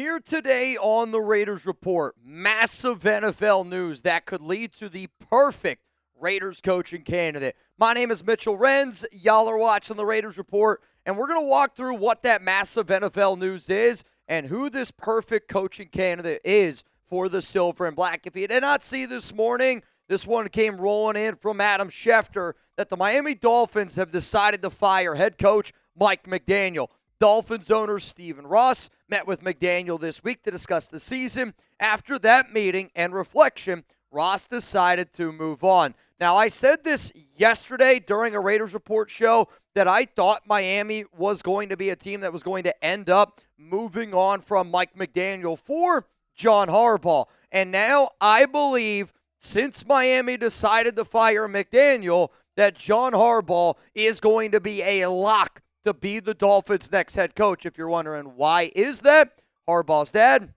Here today on the Raiders Report, massive NFL news that could lead to the perfect Raiders coaching candidate. My name is Mitchell Renz. Y'all are watching the Raiders Report, and we're going to walk through what that massive NFL news is and who this perfect coaching candidate is for the Silver and Black. If you did not see this morning, this one came rolling in from Adam Schefter that the Miami Dolphins have decided to fire head coach Mike McDaniel. Dolphins owner Stephen Ross met with McDaniel this week to discuss the season. After that meeting and reflection, Ross decided to move on. Now, I said this yesterday during a Raiders Report show that I thought Miami was going to be a team that was going to end up moving on from Mike McDaniel for John Harbaugh. And now I believe since Miami decided to fire McDaniel that John Harbaugh is going to be a lock to be the Dolphins' next head coach. If you're wondering why is that, Harbaugh's dad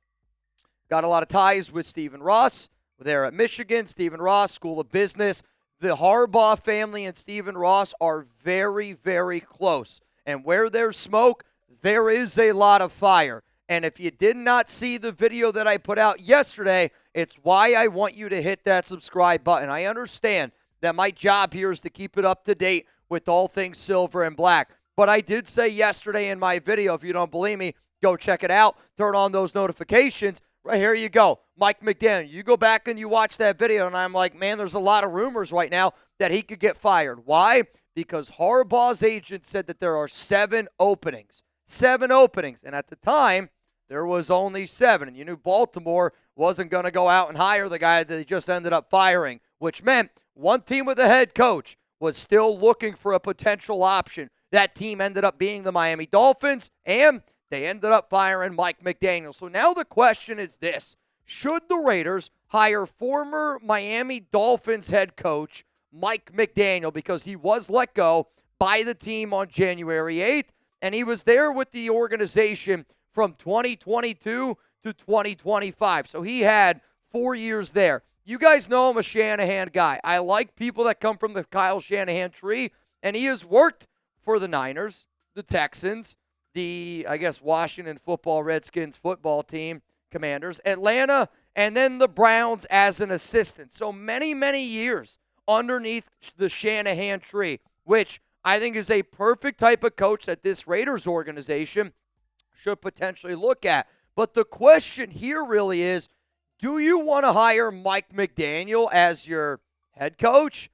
got a lot of ties with Stephen Ross there at Michigan. Stephen Ross, School of Business. The Harbaugh family and Stephen Ross are very, very close. And where there's smoke, there is a lot of fire. And if you did not see the video that I put out yesterday, it's why I want you to hit that subscribe button. I understand that my job here is to keep it up to date with all things silver and black. But I did say yesterday in my video, if you don't believe me, go check it out. Turn on those notifications. Right here you go. Mike McDaniel. You go back and you watch that video, and I'm like, man, there's a lot of rumors right now that he could get fired. Why? Because Harbaugh's agent said that there are 7 openings. 7 openings. And at the time, there was only 7. And you knew Baltimore wasn't going to go out and hire the guy that they just ended up firing, which meant one team with a head coach was still looking for a potential option. That team ended up being the Miami Dolphins, and they ended up firing Mike McDaniel. So now the question is this. Should the Raiders hire former Miami Dolphins head coach Mike McDaniel, because he was let go by the team on January 8th, and he was there with the organization from 2022 to 2025. So he had 4 years there. You guys know I'm a Shanahan guy. I like people that come from the Kyle Shanahan tree, and he has worked for the Niners, the Texans, the, Washington football Redskins football team, Commanders, Atlanta, and then the Browns as an assistant. So many, many years underneath the Shanahan tree, which I think is a perfect type of coach that this Raiders organization should potentially look at. But the question here really is, do you want to hire Mike McDaniel as your head coach?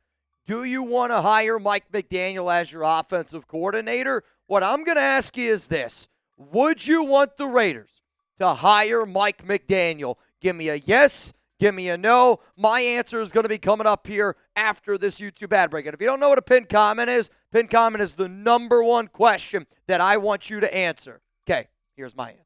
Do you want to hire Mike McDaniel as your offensive coordinator? What I'm going to ask you is this. Would you want the Raiders to hire Mike McDaniel? Give me a yes. Give me a no. My answer is going to be coming up here after this YouTube ad break. And if you don't know what a pinned comment is the number one question that I want you to answer. Okay, here's my answer.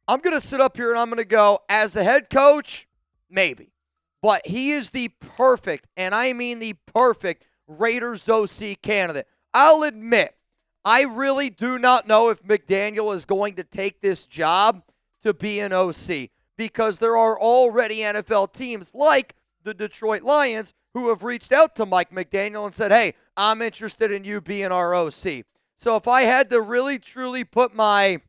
I'm going to sit up here and I'm going to go, as the head coach, maybe. But he is the perfect, and I mean the perfect, Raiders OC candidate. I'll admit, I really do not know if McDaniel is going to take this job to be an OC, because there are already NFL teams like the Detroit Lions who have reached out to Mike McDaniel and said, hey, I'm interested in you being our OC. So if I had to really, truly put my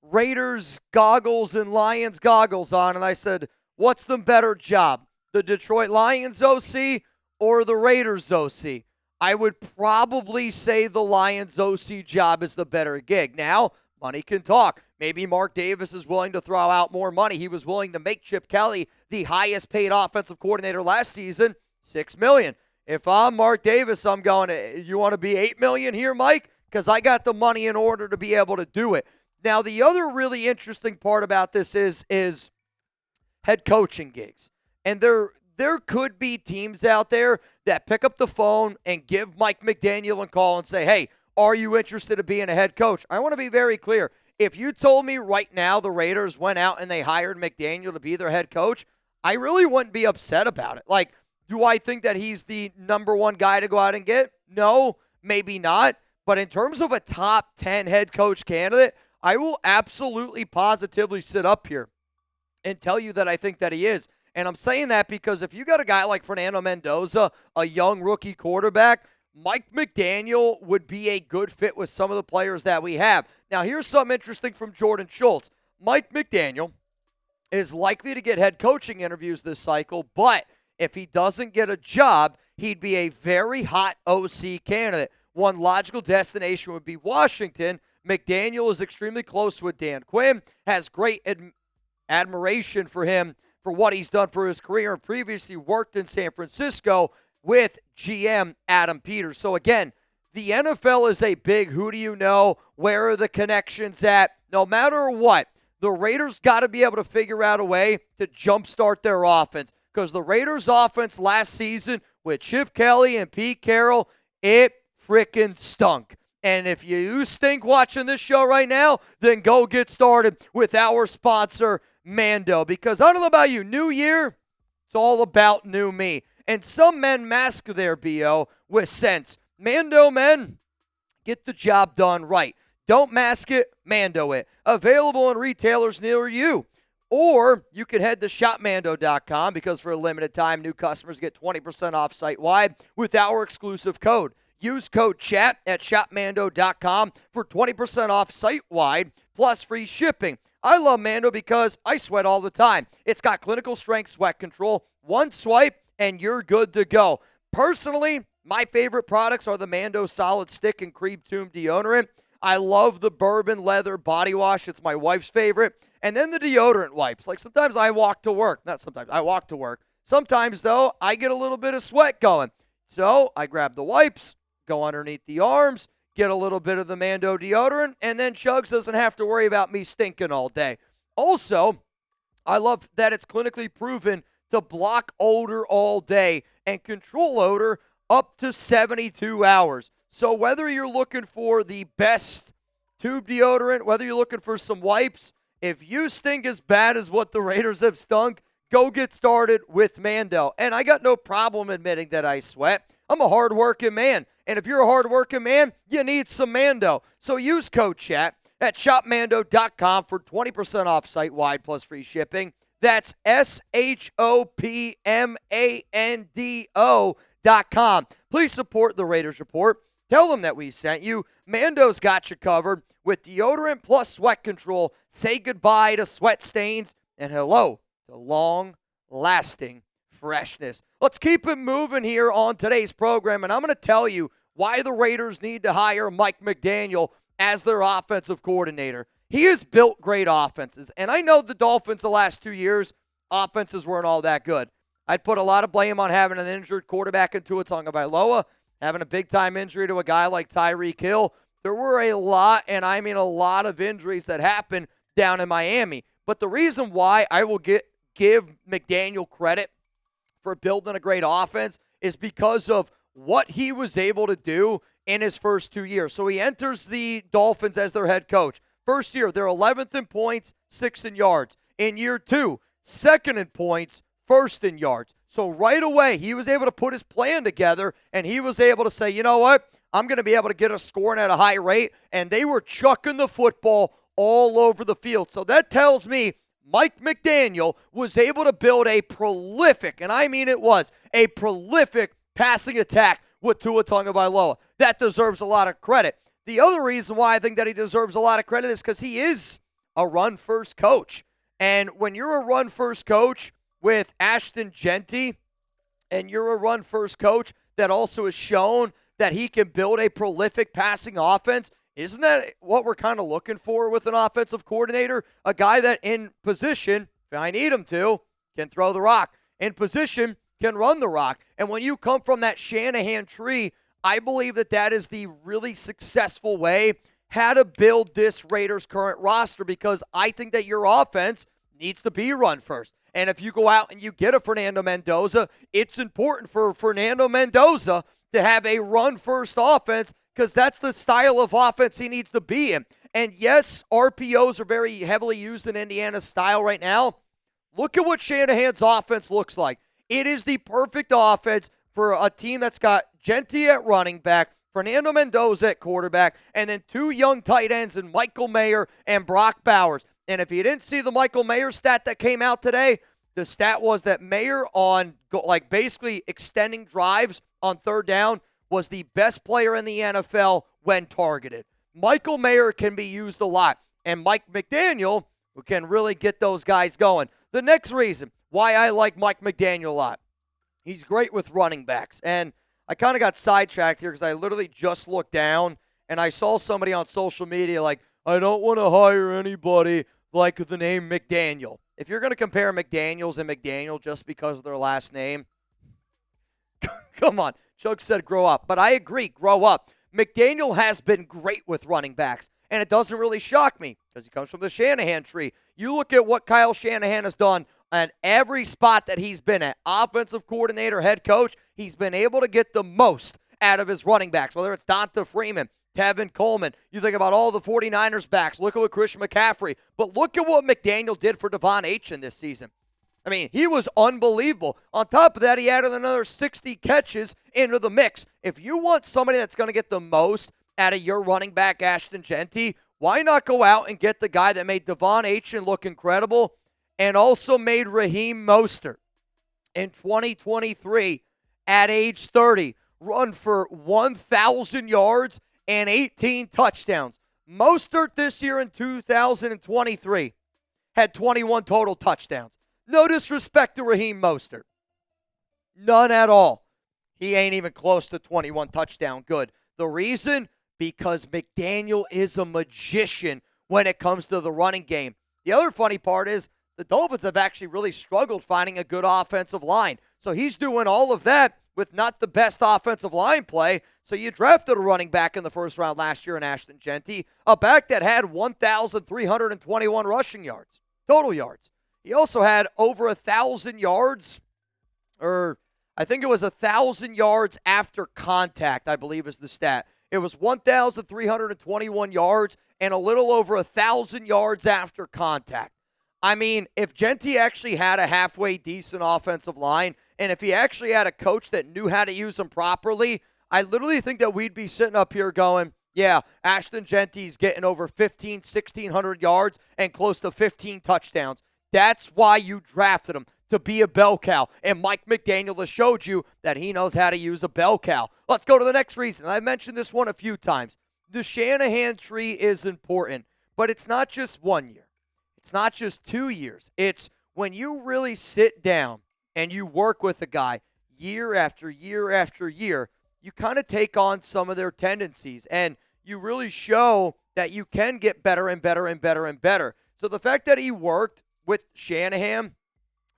Raiders goggles and Lions goggles on, and I said, what's the better job, the Detroit Lions OC or the Raiders OC? I would probably say the Lions OC job is the better gig. Now, money can talk. Maybe Mark Davis is willing to throw out more money. He was willing to make Chip Kelly the highest paid offensive coordinator last season, $6 million. If I'm Mark Davis, I'm going, you want to be $8 million here, Mike? Because I got the money in order to be able to do it. Now, the other really interesting part about this is head coaching gigs. And there could be teams out there that pick up the phone and give Mike McDaniel a call and say, hey, are you interested in being a head coach? I want to be very clear. If you told me right now the Raiders went out and they hired McDaniel to be their head coach, I really wouldn't be upset about it. Like, do I think that he's the number one guy to go out and get? No, maybe not. But in terms of a top 10 head coach candidate, I will absolutely positively sit up here and tell you that I think that he is. And I'm saying that because if you got a guy like Fernando Mendoza, a young rookie quarterback, Mike McDaniel would be a good fit with some of the players that we have. Now, here's something interesting from Jordan Schultz. Mike McDaniel is likely to get head coaching interviews this cycle, but if he doesn't get a job, he'd be a very hot OC candidate. One logical destination would be Washington. McDaniel is extremely close with Dan Quinn, has great admiration for him for what he's done for his career, and previously worked in San Francisco with GM Adam Peters. So again, the NFL is a big who do you know, where are the connections at? No matter what, the Raiders got to be able to figure out a way to jumpstart their offense, because the Raiders' offense last season with Chip Kelly and Pete Carroll, it freaking stunk. And if you stink watching this show right now, then go get started with our sponsor, Mando. Because I don't know about you, New Year, it's all about new me. And some men mask their BO with sense. Mando men, get the job done right. Don't mask it, Mando it. Available in retailers near you. Or you can head to shopmando.com, because for a limited time, new customers get 20% off site-wide with our exclusive code. Use code CHAT at shopmando.com for 20% off site-wide plus free shipping. I love Mando because I sweat all the time. It's got clinical strength sweat control. One swipe and you're good to go. Personally, my favorite products are the Mando Solid Stick and Cream Tube Deodorant. I love the bourbon leather body wash. It's my wife's favorite. And then the deodorant wipes. Like sometimes I walk to work. Not sometimes. I walk to work. Sometimes, though, I get a little bit of sweat going. So I grab the wipes, go underneath the arms, get a little bit of the Mando deodorant, and then Chugs doesn't have to worry about me stinking all day. Also, I love that it's clinically proven to block odor all day and control odor up to 72 hours. So whether you're looking for the best tube deodorant, whether you're looking for some wipes, if you stink as bad as what the Raiders have stunk, go get started with Mando. And I got no problem admitting that I sweat. I'm a hard-working man. And if you're a hard-working man, you need some Mando. So use code CHAT at shopmando.com for 20% off site-wide plus free shipping. That's shopmando.com. Please support the Raiders Report. Tell them that we sent you. Mando's got you covered with deodorant plus sweat control. Say goodbye to sweat stains and hello to long-lasting freshness. Let's keep it moving here on today's program, and I'm going to tell you why the Raiders need to hire Mike McDaniel as their offensive coordinator. He has built great offenses, and I know the Dolphins the last 2 years, offenses weren't all that good. I'd put a lot of blame on having an injured quarterback in Tua Tagovailoa, having a big-time injury to a guy like Tyreek Hill. There were a lot, and I mean a lot of injuries that happened down in Miami. But the reason why I will give McDaniel credit for building a great offense is because of what he was able to do in his first 2 years. So he enters the Dolphins as their head coach. First year, they're 11th in points, 6th in yards. In year 2, 2nd in points, 1st in yards. So right away, he was able to put his plan together, and he was able to say, you know what, I'm going to be able to get us scoring at a high rate, and they were chucking the football all over the field. So that tells me Mike McDaniel was able to build a prolific, and I mean it was, a prolific passing attack with Tua Tagovailoa. That deserves a lot of credit. The other reason why I think that he deserves a lot of credit is because he is a run-first coach. And when you're a run-first coach with Ashton Genty, and you're a run-first coach that also has shown that he can build a prolific passing offense, isn't that what we're kind of looking for with an offensive coordinator? A guy that in position, if I need him to, can throw the rock. In position, can run the rock. And when you come from that Shanahan tree, I believe that that is the really successful way how to build this Raiders current roster, because I think that your offense needs to be run first. And if you go out and you get a Fernando Mendoza, it's important for Fernando Mendoza to have a run-first offense, because that's the style of offense he needs to be in. And yes, RPOs are very heavily used in Indiana's style right now. Look at what Shanahan's offense looks like. It is the perfect offense for a team that's got Genty at running back, Fernando Mendoza at quarterback, and then 2 young tight ends in Michael Mayer and Brock Bowers. And if you didn't see the Michael Mayer stat that came out today, the stat was that Mayer on basically extending drives on 3rd down was the best player in the NFL when targeted. Michael Mayer can be used a lot, and Mike McDaniel who can really get those guys going. The next reason why I like Mike McDaniel a lot, he's great with running backs. And I kind of got sidetracked here because I literally just looked down and I saw somebody on social media like, I don't want to hire anybody like the name McDaniel. If you're going to compare McDaniels and McDaniel just because of their last name, come on. Chuck said grow up. But I agree, grow up. McDaniel has been great with running backs, and it doesn't really shock me because he comes from the Shanahan tree. You look at what Kyle Shanahan has done at every spot that he's been at, offensive coordinator, head coach, he's been able to get the most out of his running backs, whether it's Donta Freeman, Tevin Coleman. You think about all the 49ers backs. Look at what Christian McCaffrey. But look at what McDaniel did for Devon Achane this season. I mean, he was unbelievable. On top of that, he added another 60 catches into the mix. If you want somebody that's going to get the most out of your running back, Ashton Jeanty, why not go out and get the guy that made Devon Achane look incredible and also made Raheem Mostert in 2023 at age 30 run for 1,000 yards and 18 touchdowns. Mostert this year in 2023 had 21 total touchdowns. No disrespect to Raheem Mostert. None at all. He ain't even close to 21 touchdown good. The reason? Because McDaniel is a magician when it comes to the running game. The other funny part is the Dolphins have actually really struggled finding a good offensive line. So he's doing all of that with not the best offensive line play. So you drafted a running back in the first round last year in Ashton Jeanty, a back that had 1,321 rushing yards, total yards. He also had over 1,000 yards, or I think it was 1,000 yards after contact, I believe is the stat. It was 1,321 yards and a little over 1,000 yards after contact. I mean, if Jeanty actually had a halfway decent offensive line, and if he actually had a coach that knew how to use them properly, I literally think that we'd be sitting up here going, yeah, Ashton Jeanty's getting over 1,600 yards and close to 15 touchdowns. That's why you drafted him, to be a bell cow. And Mike McDaniel has showed you that he knows how to use a bell cow. Let's go to the next reason. I mentioned this one a few times. The Shanahan tree is important, but it's not just 1 year. It's not just 2 years. It's when you really sit down and you work with a guy year after year after year, you kind of take on some of their tendencies, and you really show that you can get better and better and better and better. So the fact that he worked with Shanahan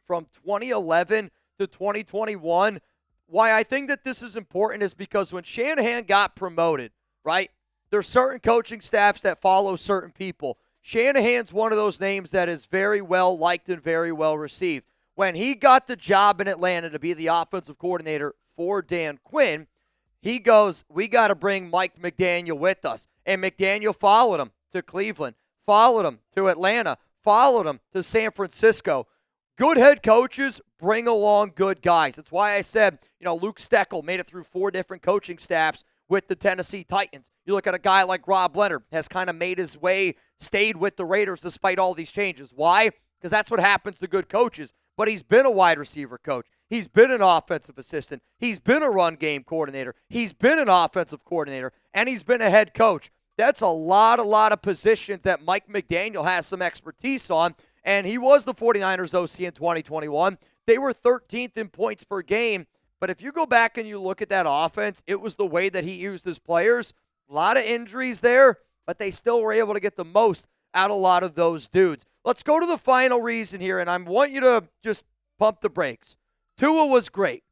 from 2011 to 2021, why I think that this is important is because when Shanahan got promoted, right, there's certain coaching staffs that follow certain people. Shanahan's one of those names that is very well liked and very well received. When he got the job in Atlanta to be the offensive coordinator for Dan Quinn, he goes, we got to bring Mike McDaniel with us. And McDaniel followed him to Cleveland, followed him to Atlanta, followed him to San Francisco. Good head coaches bring along good guys. That's why I said, Luke Steckel made it through 4 different coaching staffs with the Tennessee Titans. You look at a guy like Rob Leonard, has kind of made his way, stayed with the Raiders despite all these changes. Why? Because that's what happens to good coaches. But he's been a wide receiver coach. He's been an offensive assistant. He's been a run game coordinator. He's been an offensive coordinator. And he's been a head coach. That's a lot of positions that Mike McDaniel has some expertise on. And he was the 49ers OC in 2021. They were 13th in points per game. But if you go back and you look at that offense, it was the way that he used his players. A lot of injuries there, but they still were able to get the most out of a lot of those dudes. Let's go to the final reason here, and I want you to just pump the brakes. Tua was great.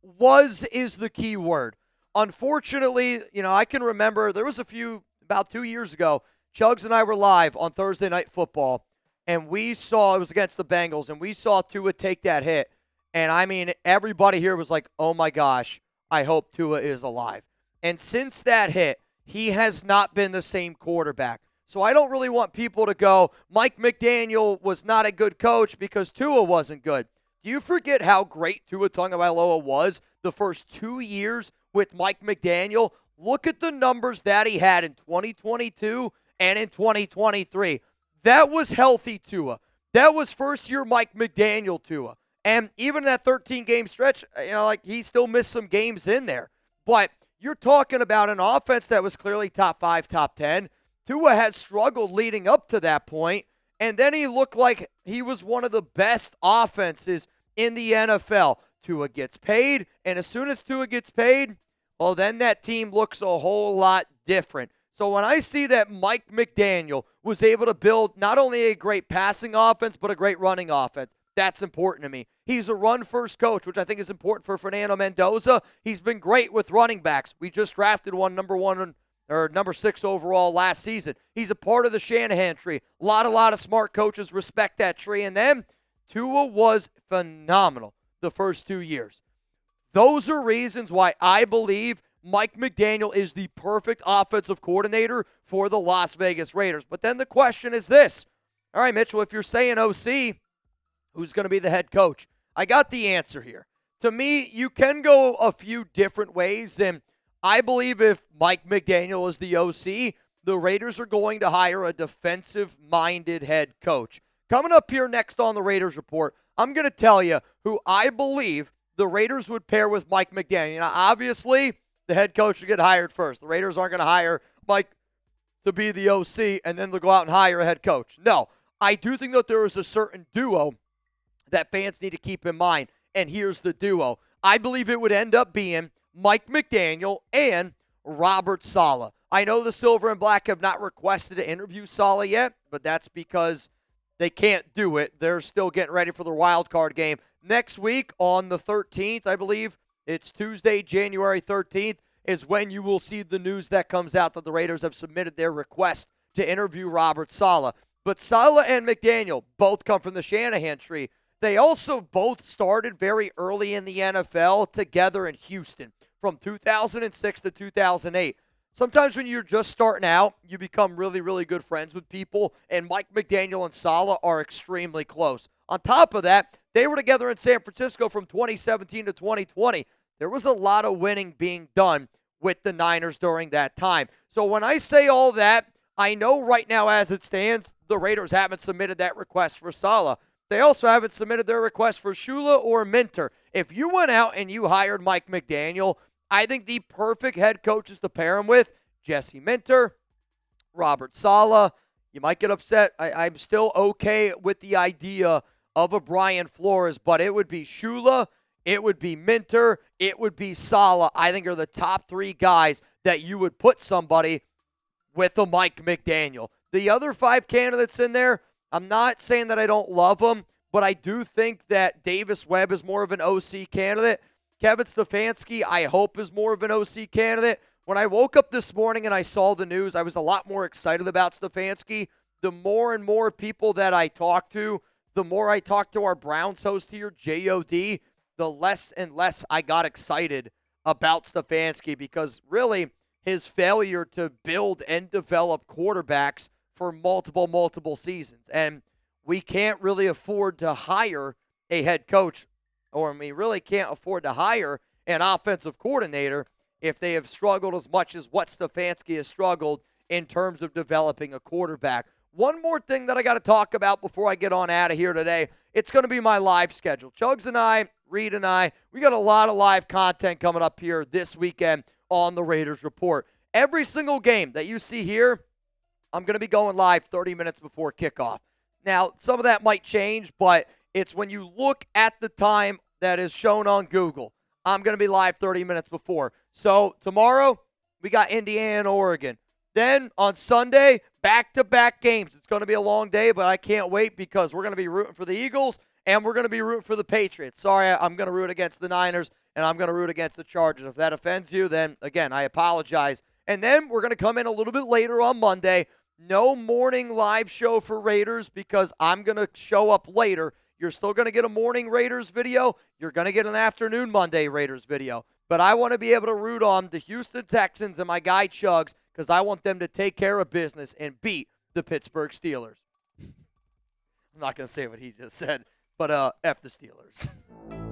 Was is the key word. Unfortunately, I can remember there was about 2 years ago, Chugs and I were live on Thursday Night Football, and we saw, it was against the Bengals, and we saw Tua take that hit. And, I mean, everybody here was like, oh, my gosh, I hope Tua is alive. And since that hit, he has not been the same quarterback. So I don't really want people to go, Mike McDaniel was not a good coach because Tua wasn't good. Do you forget how great Tua Tagovailoa was the first 2 years with Mike McDaniel? Look at the numbers that he had in 2022 and in 2023. That was healthy Tua. That was first-year Mike McDaniel Tua. And even in that 13-game stretch, he still missed some games in there. But you're talking about an offense that was clearly top 5, top 10. Tua has struggled leading up to that point, and then he looked like he was one of the best offenses in the NFL. Tua gets paid, and as soon as Tua gets paid, well, then that team looks a whole lot different. So when I see that Mike McDaniel was able to build not only a great passing offense, but a great running offense, that's important to me. He's a run-first coach, which I think is important for Fernando Mendoza. He's been great with running backs. We just drafted number 6 overall last season. He's a part of the Shanahan tree. A lot of smart coaches respect that tree. And then Tua was phenomenal the first 2 years. Those are reasons why I believe Mike McDaniel is the perfect offensive coordinator for the Las Vegas Raiders. But then the question is this. All right, Mitchell, if you're saying OC, who's going to be the head coach? I got the answer here. To me, you can go a few different ways, and I believe if Mike McDaniel is the OC, the Raiders are going to hire a defensive-minded head coach. Coming up here next on the Raiders Report, I'm going to tell you who I believe the Raiders would pair with Mike McDaniel. Now, obviously, the head coach will get hired first. The Raiders aren't going to hire Mike to be the OC and then they'll go out and hire a head coach. No, I do think that there is a certain duo that fans need to keep in mind, and here's the duo. I believe it would end up being Mike McDaniel and Robert Saleh. I know the Silver and Black have not requested to interview Saleh yet, but that's because they can't do it. They're still getting ready for the wild card game. Next week on the 13th, I believe, it's Tuesday, January 13th, is when you will see the news that comes out that the Raiders have submitted their request to interview Robert Saleh. But Saleh and McDaniel both come from the Shanahan tree. They also both started very early in the NFL together in Houston from 2006 to 2008. Sometimes when you're just starting out, you become really, really good friends with people, and Mike McDaniel and Saleh are extremely close. On top of that, they were together in San Francisco from 2017 to 2020. There was a lot of winning being done with the Niners during that time. So when I say all that, I know right now as it stands, the Raiders haven't submitted that request for Saleh. They also haven't submitted their request for Shula or Minter. If you went out and you hired Mike McDaniel, I think the perfect head coaches to pair him with, Jesse Minter, Robert Saleh. You might get upset. I'm still okay with the idea of a Brian Flores, but it would be Shula, it would be Minter, it would be Saleh. I think are the top 3 guys that you would put somebody with a Mike McDaniel. The other 5 candidates in there, I'm not saying that I don't love them, but I do think that Davis Webb is more of an OC candidate. Kevin Stefanski, I hope, is more of an OC candidate. When I woke up this morning and I saw the news, I was a lot more excited about Stefanski. The more and more people that I talk to, the more I talk to our Browns host here, JOD, the less and less I got excited about Stefanski because really his failure to build and develop quarterbacks for multiple seasons. And we can't really afford to hire a head coach, or we really can't afford to hire an offensive coordinator if they have struggled as much as what Stefanski has struggled in terms of developing a quarterback. One more thing that I got to talk about before I get on out of here today, it's going to be my live schedule. Chugs and I, Reed and I, we got a lot of live content coming up here this weekend on the Raiders Report. Every single game that you see here, I'm going to be going live 30 minutes before kickoff. Now, some of that might change, but it's when you look at the time that is shown on Google. I'm going to be live 30 minutes before. So tomorrow, we got Indiana and Oregon. Then on Sunday, back-to-back games. It's going to be a long day, but I can't wait because we're going to be rooting for the Eagles and we're going to be rooting for the Patriots. Sorry, I'm going to root against the Niners and I'm going to root against the Chargers. If that offends you, then, again, I apologize. And then we're going to come in a little bit later on Monday. No morning live show for Raiders because I'm going to show up later. You're still going to get a morning Raiders video. You're going to get an afternoon Monday Raiders video. But I want to be able to root on the Houston Texans and my guy Chugs because I want them to take care of business and beat the Pittsburgh Steelers. I'm not going to say what he just said, but F the Steelers.